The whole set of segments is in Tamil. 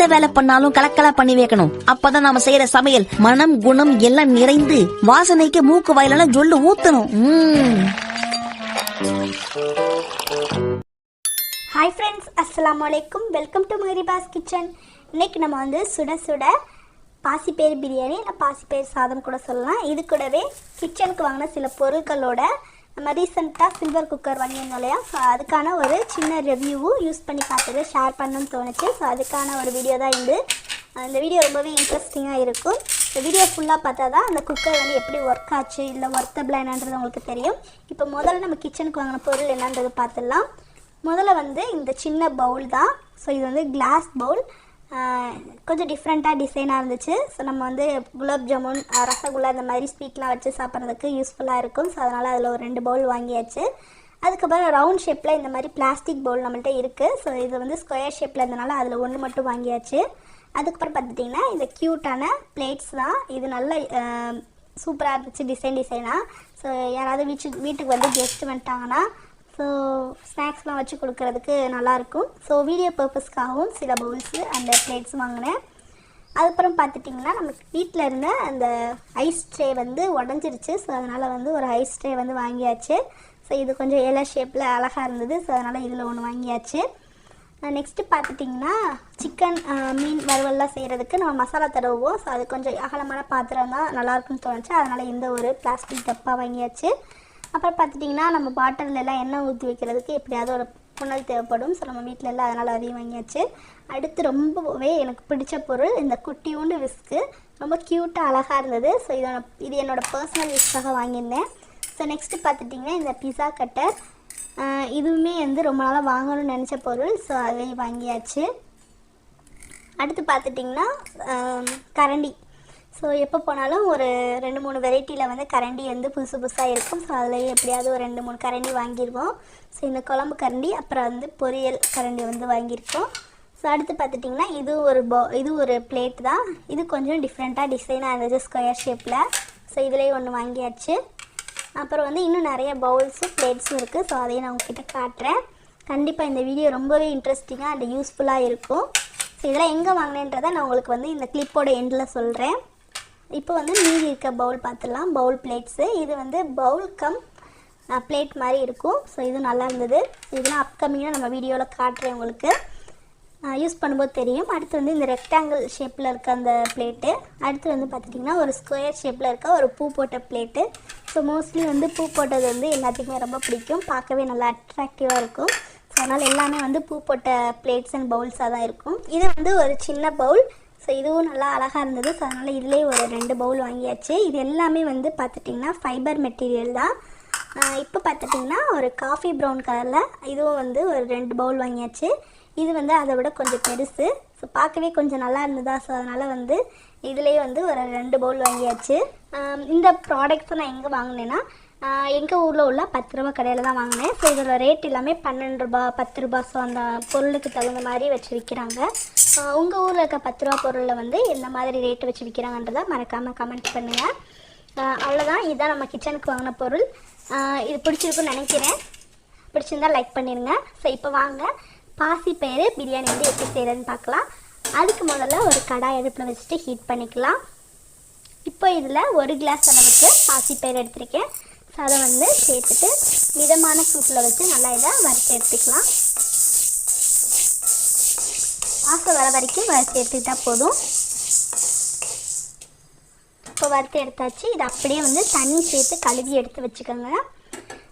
எந்த வேலை பண்ணாலும் கலக்கலா பண்ணி வைக்கணும். அப்பதான் நாம செய்யற சமையல் மனம் குணம் எல்லாம் நிறைந்து வாசனைக்கு மூக்கு வாயிலெல்லாம் ஜொல்லு ஊத்தணும். ஹாய் ஃப்ரெண்ட்ஸ், அஸ்ஸலாமு அலைக்கும். வெல்கம் டு மரிபாஸ் கிச்சன். இன்னைக்கு நம்ம வந்து சுட சுட பாசிப்பயிறு பிரியாணி இல்லை பாசிப்பயிறு சாதம் கூட சொல்லலாம். இது கூடவே கிச்சனுக்கு வாங்கின சில பொருட்களோட நம்ம ரீசெண்டாக சில்வர் குக்கர் வாங்கியிருந்தோம் இல்லையா, ஸோ அதுக்கான ஒரு சின்ன ரிவ்யூவும் யூஸ் பண்ணி பார்த்தது ஷேர் பண்ணணும்னு தோணுச்சு. ஸோ அதுக்கான ஒரு வீடியோ தான் இது. இந்த வீடியோ ரொம்பவே இன்ட்ரெஸ்டிங்காக இருக்கும். இந்த வீடியோ ஃபுல்லாக பார்த்தா தான் அந்த குக்கர் வந்து எப்படி ஒர்க் ஆச்சு இல்லை ஒர்த்தபிளாக என்னன்றது உங்களுக்கு தெரியும். இப்போ முதல்ல நம்ம கிச்சனுக்கு வாங்கின பொருள் என்னன்றது பார்த்துடலாம். முதல்ல வந்து இந்த சின்ன பவுல் தான். ஸோ இது வந்து கிளாஸ் பவுல், கொஞ்சம் டிஃப்ரெண்ட்டாக டிசைனாக இருந்துச்சு. ஸோ நம்ம வந்து குலாப் ஜாமுன், ரசகுல்லா இந்த மாதிரி ஸ்வீட்லாம் வச்சு சாப்பிட்றதுக்கு யூஸ்ஃபுல்லாக இருக்கும். ஸோ அதனால் அதில் ஒரு 2 பவுல் வாங்கியாச்சு. அதுக்கப்புறம் ரவுண்ட் ஷேப்பில் இந்த மாதிரி பிளாஸ்டிக் பவுல் நம்மள்கிட்ட இருக்குது. ஸோ இது வந்து ஸ்கொயர் ஷேப்பில் இருந்தனால அதில் 1 மட்டும் வாங்கியாச்சு. அதுக்கப்புறம் பார்த்துட்டிங்கன்னா இந்த க்யூட்டான பிளேட்ஸ் தான். இது நல்ல சூப்பராக இருந்துச்சு டிசைனாக. ஸோ யாராவது வீட்டுக்கு வந்து கெஸ்ட் வந்துட்டாங்கன்னா ஸோ ஸ்நாக்ஸ்லாம் வச்சு கொடுக்கறதுக்கு நல்லாயிருக்கும். ஸோ வீடியோ பர்பஸ்க்காகவும் சில பவுல்ஸு அந்த பிளேட்ஸ் வாங்கினேன். அதுக்கப்புறம் பார்த்துட்டிங்கன்னா நமக்கு வீட்டில் இருந்த அந்த ஐஸ் ட்ரே வந்து உடஞ்சிருச்சு. ஸோ அதனால் வந்து ஒரு ஐஸ் ட்ரே வந்து வாங்கியாச்சு. ஸோ இது கொஞ்சம் இலை ஷேப்பில் அழகாக இருந்தது. ஸோ அதனால் இதில் ஒன்று வாங்கியாச்சு. நெக்ஸ்ட்டு பார்த்துட்டிங்கன்னா சிக்கன் மீன் வறுவல்லாம் செய்கிறதுக்கு நம்ம மசாலா தடவுவோம். ஸோ அது கொஞ்சம் அகலமான பாத்திரம் தான் நல்லாயிருக்குன்னு தோணுச்சு. அதனால் இந்த ஒரு பிளாஸ்டிக் டப்பா வாங்கியாச்சு. அப்புறம் பார்த்துட்டிங்கன்னா நம்ம பாட்டில் எல்லாம் எண்ணெய் ஊற்றி வைக்கிறதுக்கு எப்படியாவது ஒரு புனல் தேவைப்படும். ஸோ நம்ம வீட்டில் எல்லாம் அதனால் அதையும் வாங்கியாச்சு. அடுத்து ரொம்பவே எனக்கு பிடிச்ச பொருள் இந்த குட்டியூண்டு விஸ்க்கு. ரொம்ப க்யூட்டாக அழகாக இருந்தது. ஸோ இது என்னோடய பர்சனல் யூஸ்க்காக வாங்கியிருந்தேன். ஸோ நெக்ஸ்ட்டு பார்த்துட்டிங்கன்னா இந்த பிஸா கட்டர், இதுவுமே வந்து ரொம்ப நாளாக வாங்கணும்னு நினச்ச பொருள். ஸோ அதையும் வாங்கியாச்சு. அடுத்து பார்த்துட்டிங்கன்னா கரண்டி. ஸோ எப்போ போனாலும் ஒரு 2-3 வெரைட்டியில் வந்து கரண்டி வந்து புதுசாக இருக்கும். ஸோ அதில் எப்படியாவது ஒரு 2-3 கரண்டி வாங்கிடுவோம். ஸோ இந்த குழம்பு கரண்டி, அப்புறம் வந்து பொரியல் கரண்டி வந்து வாங்கியிருக்கோம். ஸோ அடுத்து பார்த்துட்டிங்கன்னா இது ஒரு பிளேட் தான். இது கொஞ்சம் டிஃப்ரெண்ட்டாக டிசைனாக இருந்துச்சு ஸ்கொயர் ஷேப்பில். ஸோ இதிலேயே ஒன்று வாங்கியாச்சு. அப்புறம் வந்து இன்னும் நிறைய பவுல்ஸும் பிளேட்ஸும் இருக்குது. ஸோ அதையும் நான் உங்ககிட்ட காட்டுறேன். கண்டிப்பாக இந்த வீடியோ ரொம்பவே இன்ட்ரெஸ்டிங்காக அண்ட் யூஸ்ஃபுல்லாக இருக்கும். ஸோ இதெல்லாம் எங்கே வாங்கினேன்றதை நான் உங்களுக்கு வந்து இந்த கிளிப்போட எண்டில் சொல்கிறேன். இப்போ வந்து மீதி இருக்க பவுல் பார்த்துடலாம். பவுல் பிளேட்ஸு, இது வந்து பவுல் கம் பிளேட் மாதிரி இருக்கும். ஸோ இது நல்லா இருந்தது. இதெல்லாம் அப்கமிங்காக நம்ம வீடியோவில் காட்டுறேன், உங்களுக்கு யூஸ் பண்ணும்போது தெரியும். அடுத்து வந்து இந்த ரெக்டாங்கிள் ஷேப்பில் இருக்க அந்த பிளேட்டு. அடுத்து வந்து பார்த்துட்டிங்கன்னா ஒரு ஸ்கொயர் ஷேப்பில் இருக்க ஒரு பூ போட்ட பிளேட்டு. ஸோ மோஸ்ட்லி வந்து பூ போட்டது வந்து எல்லாத்துக்குமே ரொம்ப பிடிக்கும், பார்க்கவே நல்லா அட்ராக்டிவாக இருக்கும். ஸோ அதனால் எல்லாமே வந்து பூ போட்ட பிளேட்ஸ் அண்ட் பவுல்ஸாக தான் இருக்கும். இது வந்து ஒரு சின்ன பவுல். ஸோ இதுவும் நல்லா அழகாக இருந்தது. ஸோ அதனால் இதிலே ஒரு 2 பவுல் வாங்கியாச்சு. இது எல்லாமே வந்து பார்த்துட்டிங்கன்னா ஃபைபர் மெட்டீரியல் தான். இப்போ பார்த்துட்டிங்கன்னா ஒரு காஃபி ப்ரௌன் கலரில் இதுவும் வந்து ஒரு 2 பவுல் வாங்கியாச்சு. இது வந்து அதை விட கொஞ்சம் பெருசு. ஸோ பார்க்கவே கொஞ்சம் நல்லா இருந்ததா. ஸோ அதனால் வந்து இதிலே வந்து ஒரு 2 பவுல் வாங்கியாச்சு. இந்த ப்ராடக்ட்ஸை நான் எங்கே வாங்கினேன்னா எங்கள் ஊரில் உள்ள 10 ரூபா கடையில் தான் வாங்கினேன். ஸோ இதோட ரேட் எல்லாமே 12 ரூபா 10 ரூபா. ஸோ அந்த பொருளுக்கு தகுந்த மாதிரி வச்சு விற்கிறாங்க. உங்கள் ஊரில் இருக்க 10 ரூபா பொருளில் வந்து எந்த மாதிரி ரேட்டு வச்சு விற்கிறாங்கன்றதை மறக்காமல் கமெண்ட் பண்ணுங்கள். அவ்வளோதான், இதுதான் நம்ம கிச்சனுக்கு வாங்கின பொருள். இது பிடிச்சிருக்குன்னு நினைக்கிறேன். பிடிச்சிருந்தால் லைக் பண்ணிடுங்க. ஸோ இப்போ வாங்க பாசிப்பயிறு பிரியாணி வந்து எப்படி செய்கிறதுன்னு பார்க்கலாம். அதுக்கு முதல்ல ஒரு கடாய் அடுப்பில் வச்சுட்டு ஹீட் பண்ணிக்கலாம். இப்போ இதில் 1 கிளாஸ் அளவுக்கு பாசிப்பயிறு எடுத்திருக்கேன். ஸோ அதை வந்து சேர்த்துட்டு மிதமான சூட்டில் வச்சு நல்லா இதை வறுத்து எடுத்துக்கலாம். வாசம் வர வரைக்கும் வறுத்து எடுத்துக்கிட்டால் போதும். இப்போ வறுத்து எடுத்தாச்சு. இது அப்படியே வந்து தண்ணி சேர்த்து கழுவி எடுத்து வச்சுக்கோங்க.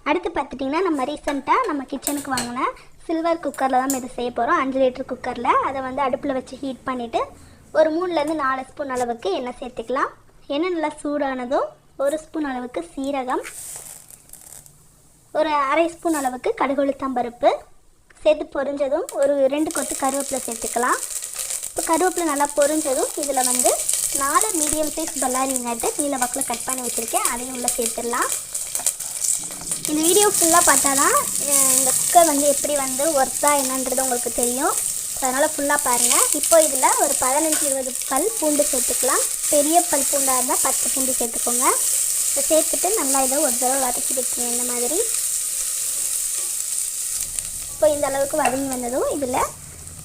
அடுத்து பார்த்துட்டிங்கன்னா நம்ம ரீசெண்டாக நம்ம கிச்சனுக்கு வாங்கின சில்வர் குக்கரில் தான் இதை செய்ய போகிறோம். 5 லிட்டர் குக்கரில் அதை வந்து அடுப்பில் வச்சு ஹீட் பண்ணிவிட்டு ஒரு 3லேருந்து 4 ஸ்பூன் அளவுக்கு எண்ணெய் சேர்த்துக்கலாம். எண்ணெய் நல்லா சூடானதும் 1 ஸ்பூன் அளவுக்கு சீரகம், ஒரு 1/2 ஸ்பூன் அளவுக்கு கடுகு உளுத்தம் பருப்பு சேர்த்து பொரிஞ்சதும் ஒரு 2 கொத்து கருவேப்பிலை சேர்த்துக்கலாம். இப்போ கருவேப்பிலை நல்லா பொரிஞ்சதும் இதில் வந்து 4 மீடியம் சைஸ் பல்லாரி வெங்காயத்தை நீல வாக்கில் கட் பண்ணி வச்சுருக்கேன். அதையும் உள்ளே சேர்த்துடலாம். இந்த வீடியோ ஃபுல்லாக பார்த்தா தான் இந்த குக்கர் வந்து எப்படி வந்து ஒர்த்தாக என்னன்றது உங்களுக்கு தெரியும். அதனால் ஃபுல்லாக பாருங்கள். இப்போ இதில் ஒரு 15-20 பல் பூண்டு சேர்த்துக்கலாம். பெரிய பல் பூண்டாக இருந்தால் 10 பூண்டு சேர்த்துக்கோங்க. இதை சேர்த்துட்டு நல்லா இதை ஒரு தடவை வதக்கி விட்டுருங்க இந்த மாதிரி. இப்போ இந்த அளவுக்கு வதங்கி வந்ததும் இதில்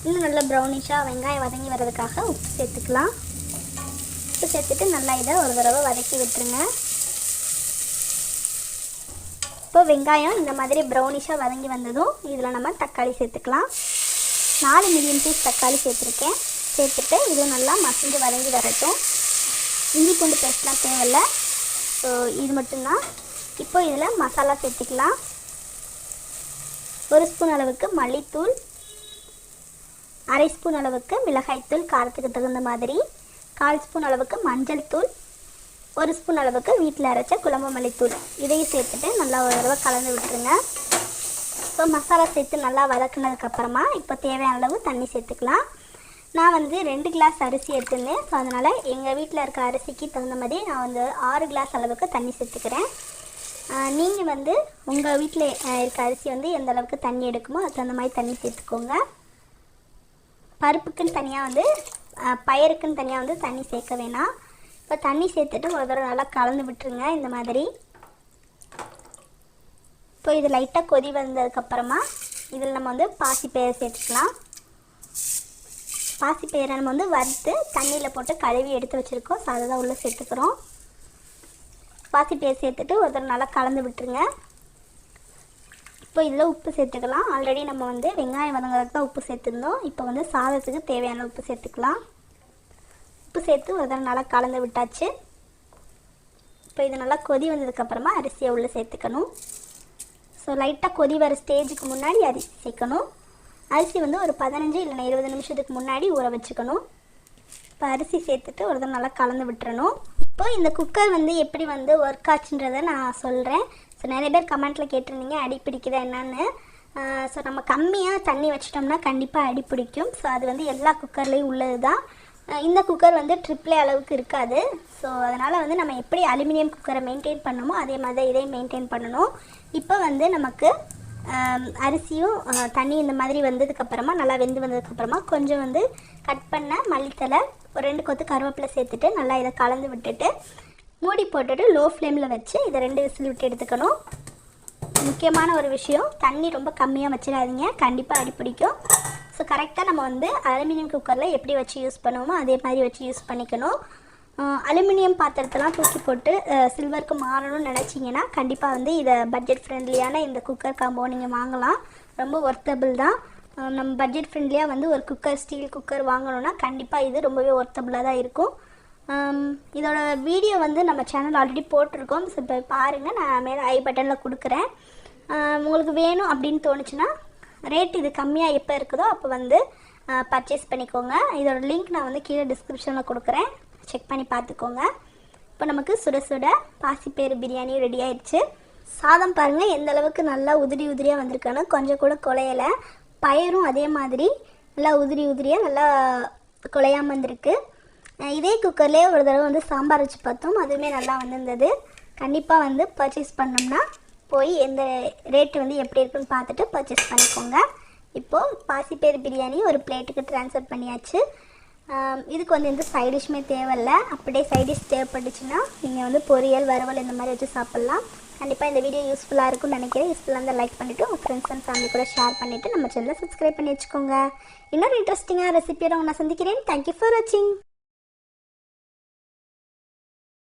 இன்னும் நல்லா ப்ரௌனிஷாக வெங்காயம் வதங்கி வர்றதுக்காக உப்பு சேர்த்துக்கலாம். உப்பு சேர்த்துட்டு நல்லா இதை ஒரு தடவை வதக்கி விட்டுருங்க. இப்போ வெங்காயம் இந்த மாதிரி ப்ரௌனிஷாக வதங்கி வந்ததும் இதில் நம்ம தக்காளி சேர்த்துக்கலாம். 4 மீடியம் சைஸ் தக்காளி சேர்த்துருக்கேன். சேர்த்துட்டு இது நல்லா மசிஞ்சு வதங்கி வரட்டும். இஞ்சி பூண்டு பேஸ்ட்லாம் தேவையில்லை. ஸோ இது மட்டும்தான். இப்போ இதில் மசாலா சேர்த்துக்கலாம். 1 ஸ்பூன் அளவுக்கு மல்லித்தூள், 1/2 ஸ்பூன் அளவுக்கு மிளகாய்த்தூள் காரத்துக்கு தகுந்த மாதிரி, 1/4 ஸ்பூன் அளவுக்கு மஞ்சள் தூள், 1 ஸ்பூன் அளவுக்கு வீட்டில் அரைச்ச குழம்பு மல்லித்தூள் இதையும் சேர்த்துட்டு நல்லா ஒரு தடவை கலந்து விட்டுருங்க. ஸோ மசாலா சேர்த்து நல்லா வதக்குனதுக்கப்புறமா இப்போ தேவையான அளவு தண்ணி சேர்த்துக்கலாம். நான் 2 கிளாஸ் அரிசி எடுத்துருந்தேன். ஸோ அதனால் எங்கள் வீட்டில் இருக்க அரிசிக்கு தகுந்த மாதிரி நான் 6 கிளாஸ் அளவுக்கு தண்ணி சேர்த்துக்கிறேன். நீங்கள் உங்கள் வீட்டில் இருக்க அரிசி எந்த அளவுக்கு தண்ணி எடுக்குமோ அதுக்கு தகுந்த மாதிரி தண்ணி சேர்த்துக்கோங்க. பருப்புக்குன்னு தனியாக பயருக்குன்னு தனியாக தண்ணி சேர்க்க வேணாம். இப்போ தண்ணி சேர்த்துட்டு ஒரு தடவை நல்லா கலந்து விட்டுருங்க இந்த மாதிரி. இப்போ இது லைட்டாக கொதி வந்ததுக்கப்புறமா இதில் நம்ம பாசிப்பயிறு சேர்த்துக்கலாம். பாசிப்பயிரை நம்ம வறுத்து தண்ணியில் போட்டு கழுவி எடுத்து வச்சுருக்கோம். ஸோ அதை தான் உள்ளே சேர்த்துக்கிறோம். பாசிப்பயிறு சேர்த்துட்டு ஒரு தடவை நல்லா கலந்து விட்டுருங்க. இப்போ இதில் உப்பு சேர்த்துக்கலாம். ஆல்ரெடி நம்ம வெங்காயம் வதங்கிறதுக்கு தான் உப்பு சேர்த்துருந்தோம். இப்போ சாதத்துக்கு தேவையான உப்பு சேர்த்துக்கலாம். உப்பு சேர்த்து ஒரு தடவை நல்லா கலந்து விட்டாச்சு. இப்போ இது நல்லா கொதி வந்ததுக்கப்புறமா அரிசியை உள்ளே சேர்த்துக்கணும். ஸோ லைட்டாக கொதி வர ஸ்டேஜுக்கு முன்னாடி அரிசி சேர்க்கணும். அரிசி ஒரு 15 இல்லைனா 20 நிமிஷத்துக்கு முன்னாடி ஊற வச்சுக்கணும். இப்போ அரிசி சேர்த்துட்டு ஒரு தடவை நல்லா கலந்து விட்டுறணும். இப்போ இந்த குக்கர் எப்படி ஒர்க் ஆச்சுன்றதை நான் சொல்கிறேன். ஸோ நிறைய பேர் கமெண்ட்டில் கேட்டிருந்தீங்க அடி பிடிக்குதா என்னன்னு. ஸோ நம்ம கம்மியாக தண்ணி வச்சிட்டோம்னா கண்டிப்பாக அடி பிடிக்கும். ஸோ அது எல்லா குக்கர்லேயும் உள்ளது தான். இந்த குக்கர் ட்ரிப்ளே அளவுக்கு இருக்காது. ஸோ அதனால் நம்ம எப்படி அலுமினியம் குக்கரை மெயின்டைன் பண்ணணுமோ அதே மாதிரி இதையும் மெயின்டைன் பண்ணணும். இப்போ நமக்கு அரிசியும் தண்ணி இந்த மாதிரி வந்ததுக்கப்புறமா நல்லா வெந்து வந்ததுக்கப்புறமா கொஞ்சம் கட் பண்ண மல்லித்தலை, ஒரு 2 கொத்து கருவேப்பிலை சேர்த்துட்டு நல்லா இதை கலந்து விட்டுட்டு மூடி போட்டுட்டு லோ ஃப்ளேமில் வச்சு இதை 2 விசில் விட்டு எடுத்துக்கணும். முக்கியமான ஒரு விஷயம், தண்ணி ரொம்ப கம்மியாக வச்சிடாதீங்க, கண்டிப்பாக அடி பிடிக்கும். ஸோ கரெக்டாக நம்ம அலுமினியம் குக்கரில் எப்படி வச்சு யூஸ் பண்ணுவோமோ அதே மாதிரி வச்சு யூஸ் பண்ணிக்கணும். அலுமினியம் பாத்திரத்தெல்லாம் தூக்கி போட்டு சில்வருக்கு மாறணும்னு நினச்சிங்கன்னா கண்டிப்பாக இதை பட்ஜெட் ஃப்ரெண்ட்லியான இந்த குக்கர் காம்போ நீங்கள் வாங்கலாம். ரொம்ப ஒர்த்தபிள் தான். நம்ம பட்ஜெட் ஃப்ரெண்ட்லியாக ஒரு குக்கர், ஸ்டீல் குக்கர் வாங்கணுன்னா கண்டிப்பாக இது ரொம்பவே ஒர்த்தபிளாக தான் இருக்கும். இதோட வீடியோ நம்ம சேனல் ஆல்ரெடி போட்டிருக்கோம். ஸோ இப்போ பாருங்கள், நான் மேலே ஐ பட்டனில் கொடுக்குறேன். உங்களுக்கு வேணும் அப்படின்னு தோணுச்சுன்னா ரேட் இது கம்மியாக எப்போ இருக்குதோ அப்போ பர்ச்சேஸ் பண்ணிக்கோங்க. இதோட லிங்க் நான் கீழே டிஸ்கிரிப்ஷனில் கொடுக்குறேன், செக் பண்ணி பார்த்துக்கோங்க. இப்போ நமக்கு சுட சுட பாசிப்பயிறு பிரியாணி ரெடி ஆயிடுச்சு. சாதம் பாருங்கள் எந்த அளவுக்கு நல்லா உதிரியாக வந்திருக்கானு, கொஞ்சம் கூட குலையலை. பயரும் அதே மாதிரி நல்லா உதிரியாக நல்லா குலையாமல் வந்திருக்கு. இதே குக்கர்லேயே ஒரு தடவை சாம்பார் வச்சு பார்த்தோம், அதுவுமே நல்லா வந்திருந்தது. கண்டிப்பாக பர்ச்சேஸ் பண்ணோம்னா போய் எந்த ரேட்டு எப்படி இருக்குன்னு பார்த்துட்டு பர்ச்சேஸ் பண்ணிக்கோங்க. இப்போது பாசிப்பயிறு பிரியாணி ஒரு பிளேட்டுக்கு ட்ரான்ஸ்ஃபர் பண்ணியாச்சு. இதுக்கு எந்த சைடிஷ்மே தேவையில்லை. அப்படியே சைடிஷ் தேவைப்பட்டுச்சுன்னா நீங்கள் பொரியல், வறுவல் இந்த மாதிரி வச்சு சாப்பிட்லாம். கண்டிப்பாக இந்த வீடியோ யூஸ்ஃபுல்லாக இருக்கும்னு நினைக்கிறேன். யூஸ்ஃபுல்லாக இருந்தால் லைக் பண்ணிவிட்டு உங்கள் ஃப்ரெண்ட்ஸ் அண்ட் ஃபேமிலி கூட ஷேர் பண்ணிவிட்டு நம்ம சேனலை சப்ஸ்கிரைப் பண்ணி வச்சுக்கோங்க. இன்னொரு இன்ட்ரெஸ்டிங்காக ரெசிபியோட நான் சந்திக்கிறேன். தேங்க்யூ ஃபார் வாட்சிங்.